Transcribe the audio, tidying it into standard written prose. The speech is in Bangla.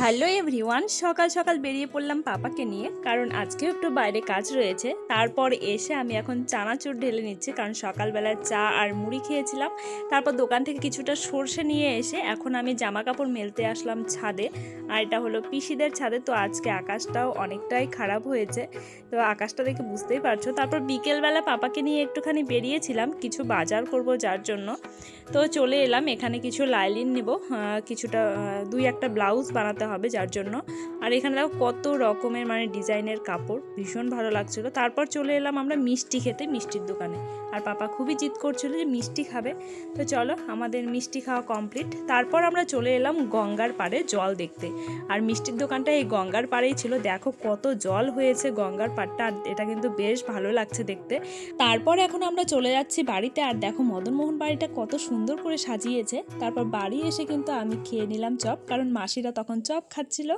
হ্যালো এভরিওয়ান, সকাল সকাল বেরিয়ে পড়লাম পাপাকে নিয়ে, কারণ আজকেও একটু বাইরে কাজ রয়েছে। তারপর এসে আমি এখন চানাচুর ঢেলে নিচ্ছি, কারণ সকালবেলায় চা আর মুড়ি খেয়েছিলাম। তারপর দোকান থেকে কিছুটা সর্ষে নিয়ে এসে এখন আমি জামা কাপড় মেলতে আসলাম ছাদে। আর এটা হলো পিসিদের ছাদে। তো আজকে আকাশটাও অনেকটাই খারাপ হয়েছে, তো আকাশটা দেখে বুঝতেই পারছো। তারপর বিকেলবেলা পাপাকে নিয়ে একটুখানি বেরিয়েছিলাম কিছু বাজার করব যার জন্য। তো চলে এলাম, এখানে কিছু লাইলিন নেব, কিছুটা দুই একটা ব্লাউজ বানাতে হবে যার জন্য। আর এখানে দেখো কত রকমের ডিজাইনের কাপড়, ভীষণ ভালো লাগছিল। তারপর চলে এলাম আমরা মিষ্টি খেতে মিষ্টির দোকানে। আর পাপা খুবই জিদ করছিল যে মিষ্টি খাবে। তো চলো, আমাদের মিষ্টি খাওয়া কমপ্লিট। তারপর আমরা চলে এলাম গঙ্গার পাড়ে জল দেখতে। আর মিষ্টির দোকানটা এই গঙ্গার পাড়েই ছিল। দেখো কত জল হয়েছে গঙ্গার পাড়টা, আর এটা কিন্তু বেশ ভালো লাগছে দেখতে। তারপর এখন আমরা চলে যাচ্ছি বাড়িতে। আর দেখো মদনমোহন বাড়িটা কত সুন্দর করে সাজিয়েছে। তারপর বাড়ি এসে কিন্তু আমি খেয়ে নিলাম চপ, কারণ মাসিরা তখন চপ খাচ্ছিল।